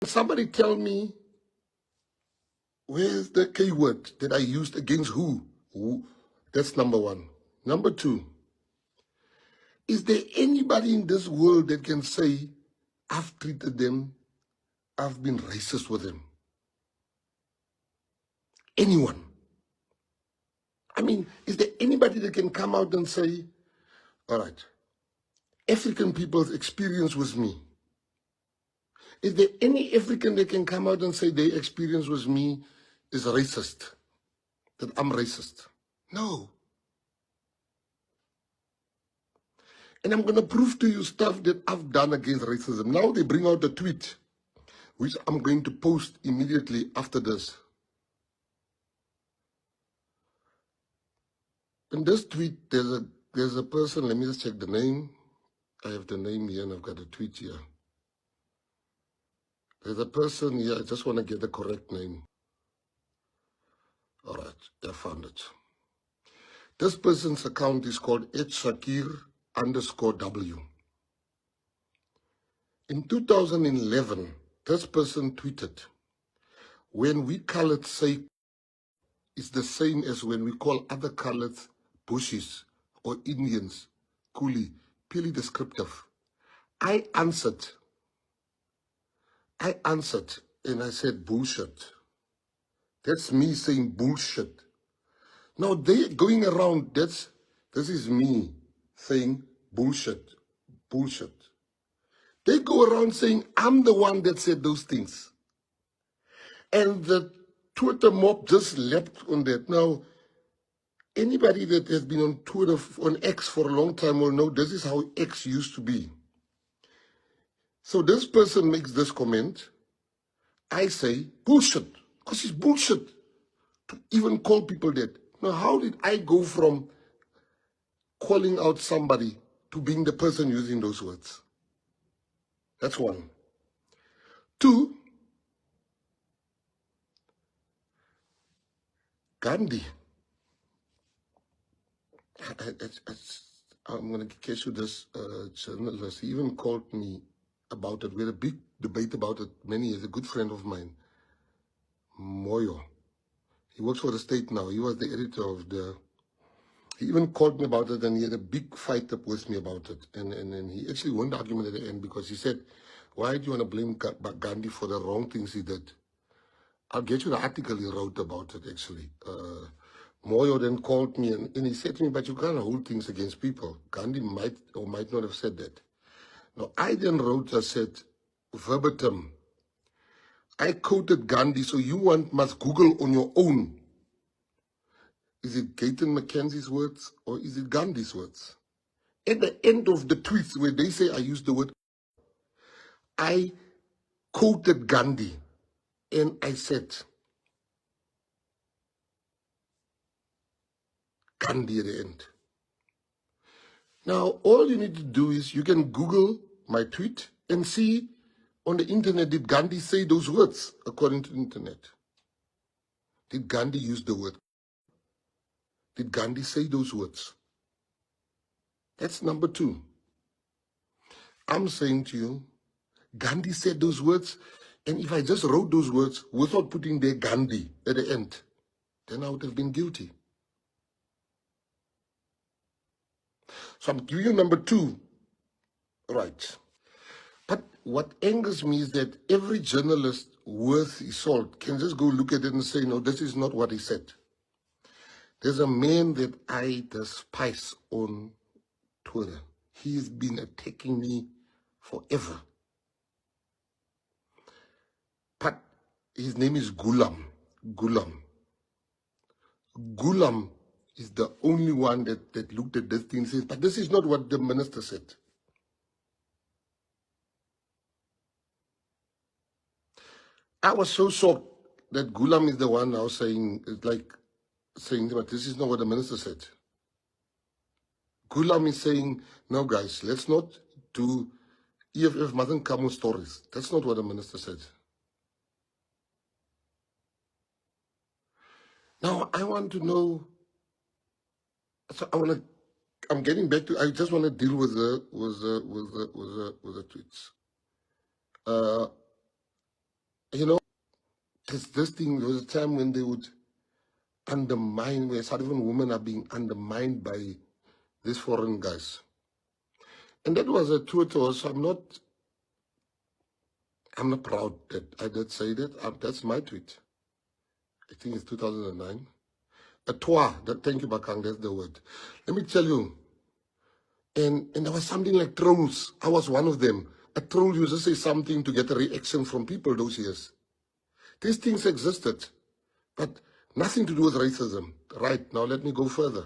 Somebody tell me, where's the K word that I used against who? Who? That's number one. Number two, is there anybody in this world that can say, I've treated them, I've been racist with them? Anyone? I mean, is there anybody that can come out and say, all right, African people's experience with me? Is there any African that can come out and say their experience with me is racist? That I'm racist? No. And I'm going to prove to you stuff that I've done against racism. Now they bring out a tweet, which I'm going to post immediately after this. In this tweet, there's a person, let me just check the name. I have the name here and I've got a tweet here. There's a person here, I just want to get the correct name. All right, I found it. This person's account is called @Shakir_W. In 2011, this person tweeted, when we coloreds say it's the same as when we call other coloreds Bushies or Indians, coolie, purely descriptive. I answered and I said bullshit. That's me saying bullshit. Now they going around, this is me saying bullshit, bullshit. They go around saying I'm the one that said those things. And the Twitter mob just leapt on that. Now, anybody that has been on Twitter, on X for a long time will know this is how X used to be. So this person makes this comment. I say, bullshit, because it's bullshit to even call people that. Now, how did I go from calling out somebody to being the person using those words? That's one. Two, Gandhi. I'm going to catch you this journalist. He even called me about it. We had a big debate about it many years. A good friend of mine, Moyo. He works for the state now. He was the editor of the... He even called me about it and he had a big fight up with me about it. And he actually won the argument at the end because he said, why do you want to blame Gandhi for the wrong things he did? I'll get you the article he wrote about it, actually. Moyo then called me and he said to me, but you can't hold things against people. Gandhi might or might not have said that. Now, I then wrote, I said, verbatim, I quoted Gandhi, so you must Google on your own. Is it Gayton McKenzie's words or is it Gandhi's words? At the end of the tweets where they say I used the word, I quoted Gandhi and I said, Gandhi at the end. Now, all you need to do is you can Google my tweet and see on the internet, did Gandhi say those words according to the internet? Did Gandhi use the word? Did Gandhi say those words? That's number two. I'm saying to you, Gandhi said those words, and if I just wrote those words without putting their Gandhi at the end, then I would have been guilty. So I'm giving you number two. Right. But what angers me is that every journalist worth his salt can just go look at it and say, no, this is not what he said. There's a man that I despise on Twitter. He's been attacking me forever. But his name is Gulam. Gulam is the only one that looked at this thing and says, but this is not what the minister said. I was so shocked that Gulam is the one now saying, it's like saying, but this is not what the minister said. Gulam is saying, no guys, let's not do, EFF mustn't come with stories. That's not what the minister said. Now, I want to know, so I'm getting back to, I just want to deal with the tweets. You know, it's this thing, there was a time when they would undermine, where South African women are being undermined by these foreign guys. And that was a truth also. I'm not proud that I did say that. That's my tweet. I think it's 2009. A toi, thank you, Bakang, that's the word. Let me tell you, and there was something like trolls. I was one of them. A troll used to say something to get a reaction from people those years. These things existed, but nothing to do with racism. Right, now let me go further.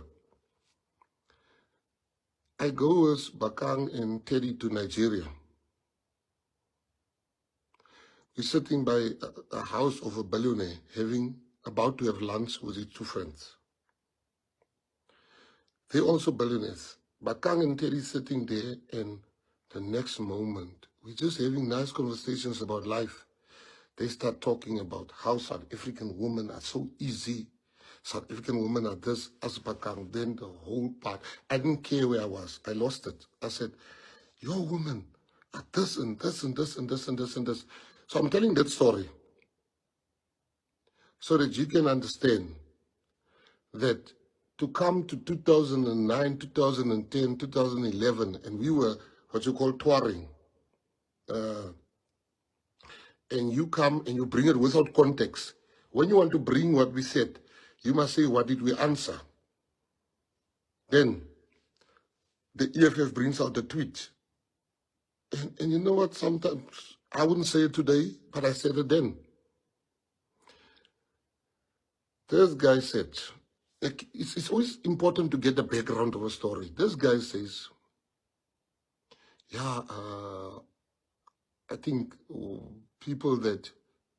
I go with Bakang and Teddy to Nigeria. We're sitting by a house of a billionaire, about to have lunch with his two friends. They're also billionaires. Bakang and Teddy sitting there, and the next moment, we're just having nice conversations about life. They start talking about how South African women are so easy. South African women are this, as Bakang. Then the whole part, I didn't care where I was. I lost it. I said, your women are this and this and this and this and this and this. So I'm telling that story so that you can understand that to come to 2009, 2010, 2011, and we were what you call touring, and you come and you bring it without context. When you want to bring what we said, you must say, what did we answer? Then the EFF brings out the tweet. And you know what? Sometimes I wouldn't say it today, but I said it then. This guy said, like, it's always important to get the background of a story. This guy says, yeah, I think people that,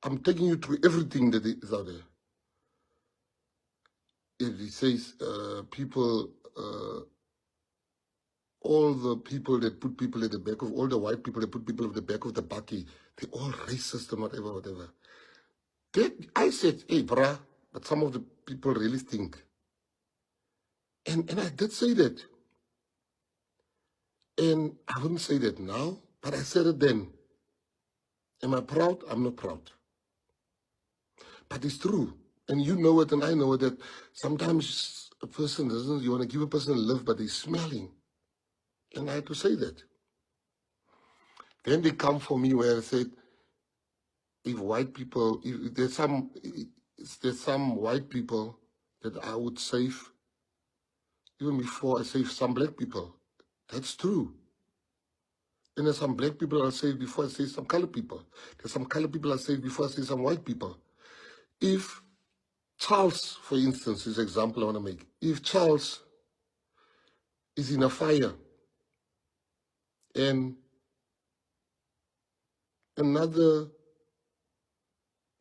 I'm taking you through everything that is out there. He says people, all the people that put people at the back of, all the white people that put people at the back of the party, they're all racist and whatever, whatever. I said, hey, brah, but some of the people really think. And I did say that. And I wouldn't say that now, but I said it then. Am I proud? I'm not proud. But it's true. And you know it and I know it, that sometimes a person doesn't, you want to give a person a lift, but they're smelling. And I had to say that. Then they come for me where I said, if white people, if there's some white people that I would save, even before I save some black people. That's true. And there's some black people I'll save before I save some colored people. There's some colored people I'll save before I save some white people. If Charles, for instance, is an example I want to make. If Charles is in a fire and another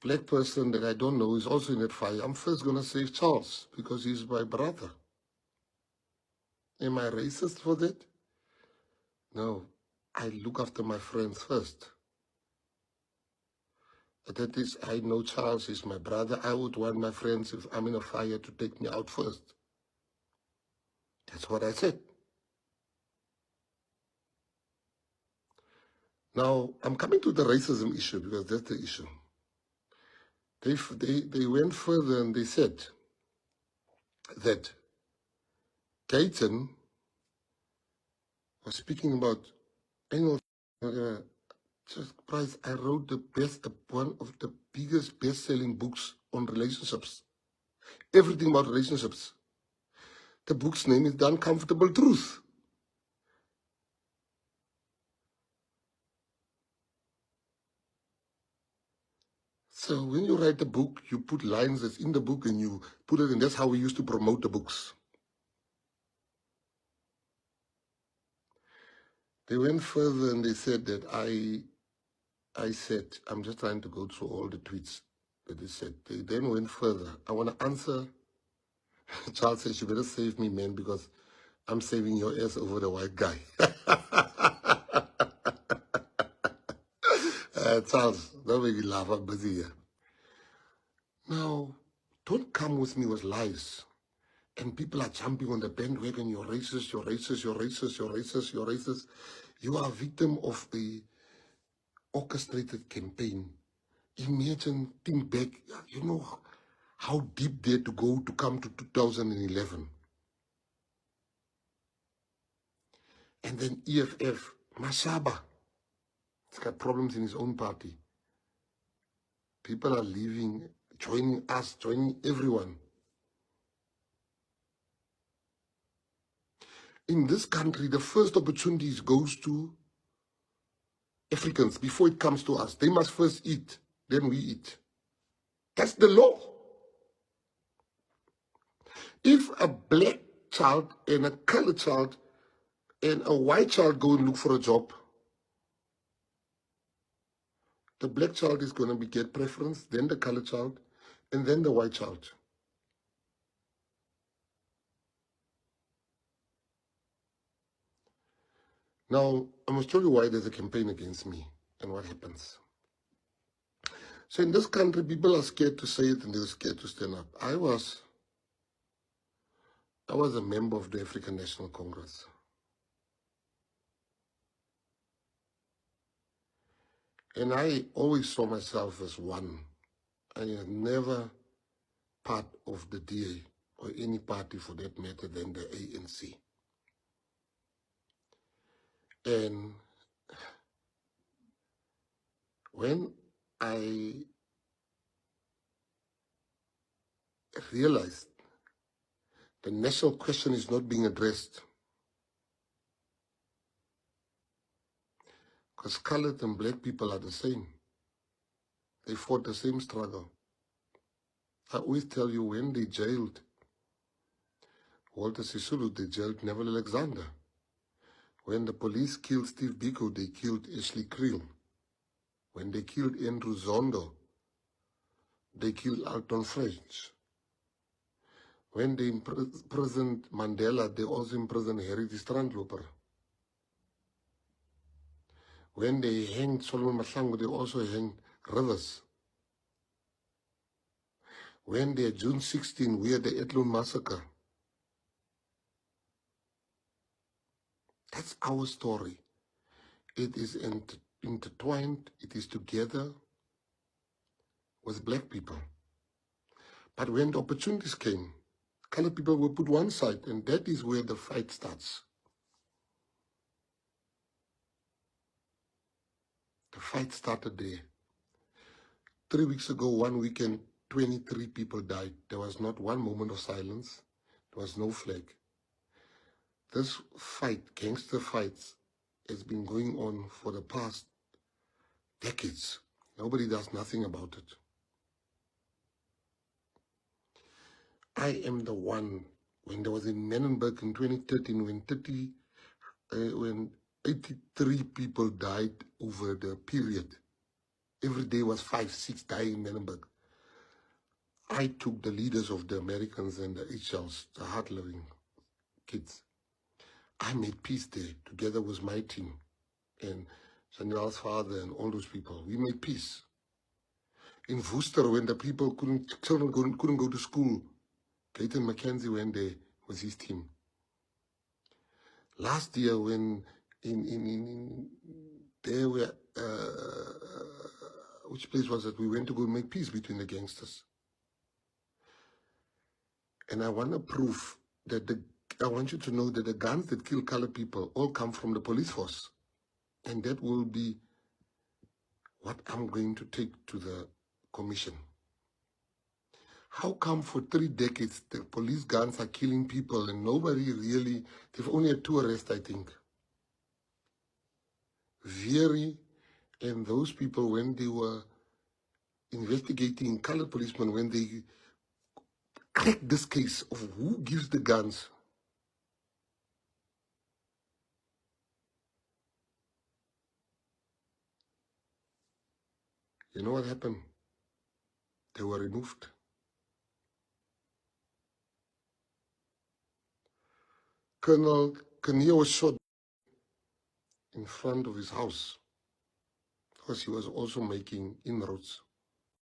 black person that I don't know is also in that fire, I'm first going to save Charles because he's my brother. Am I racist for that? No. I look after my friends first. But that is, I know Charles is my brother. I would want my friends, if I'm in a fire, to take me out first. That's what I said. Now, I'm coming to the racism issue because that's the issue. They went further and they said that Gayton was speaking about annual prize. I wrote one of the biggest best-selling books on relationships. Everything about relationships. The book's name is The Uncomfortable Truth. So when you write a book, you put lines that's in the book and you put it in. That's how we used to promote the books. They went further and they said that I said, I'm just trying to go through all the tweets that they said. They then went further. I want to answer. Charles says, you better save me, man, because I'm saving your ass over the white guy. Charles, don't make me laugh. I'm busy here. Now, don't come with me with lies. And people are jumping on the bandwagon. You're racist, you're racist, you're racist, you're racist, you're racist. You are a victim of the orchestrated campaign. Imagine, think back, you know how deep they had to go to come to 2011. And then EFF, Mashaba, he's got problems in his own party. People are leaving, joining us, joining everyone. In this country, the first opportunities goes to Africans before it comes to us. They must first eat, then we eat. That's the law. If a black child and a colored child and a white child go and look for a job, the black child is going to get preference, then the colored child, and then the white child. Now, I must tell you why there's a campaign against me and what happens. So in this country, people are scared to say it and they're scared to stand up. I was a member of the African National Congress. And I always saw myself as one. I was never part of the DA or any party for that matter than the ANC. And when I realized the national question is not being addressed, because colored and black people are the same. They fought the same struggle. I always tell you, when they jailed Walter Sisulu, they jailed Neville Alexander. When the police killed Steve Biko, they killed Ashley Creel. When they killed Andrew Zondo, they killed Alton French. When they imprisoned Mandela, they also imprisoned Harry the Strandloper. When they hanged Solomon Mahlangu, they also hanged Rivers. When they, June 16, we had the Etlun massacre. That's our story. It is intertwined, it is together with black people. But when the opportunities came, colored people were put one side, and that is where the fight starts. The fight started there. 3 weeks ago, one weekend, 23 people died. There was not one moment of silence. There was no flag. This fight, gangster fights, has been going on for the past decades. Nobody does nothing about it. I am the one, when there was in Menenberg in 2013, when 83 people died over the period. Every day was 5, 6 dying in Menenberg. I took the leaders of the Americans and the HLs, the hard-living kids. I made peace there together with my team and General's father and all those people. We made peace. In Worcester, when the people children couldn't go to school, Gayton McKenzie went there with his team. Last year, when there were, which place was it? We went to go make peace between the gangsters. And I want to prove that I want you to know that the guns that kill colored people all come from the police force. And that will be what I'm going to take to the commission. How come for 3 decades the police guns are killing people and nobody really, they've only had 2 arrests, I think. Vieri and those people, when they were investigating colored policemen, when they cracked this case of who gives the guns, you know what happened? They were removed. Colonel Kania was shot in front of his house because he was also making inroads.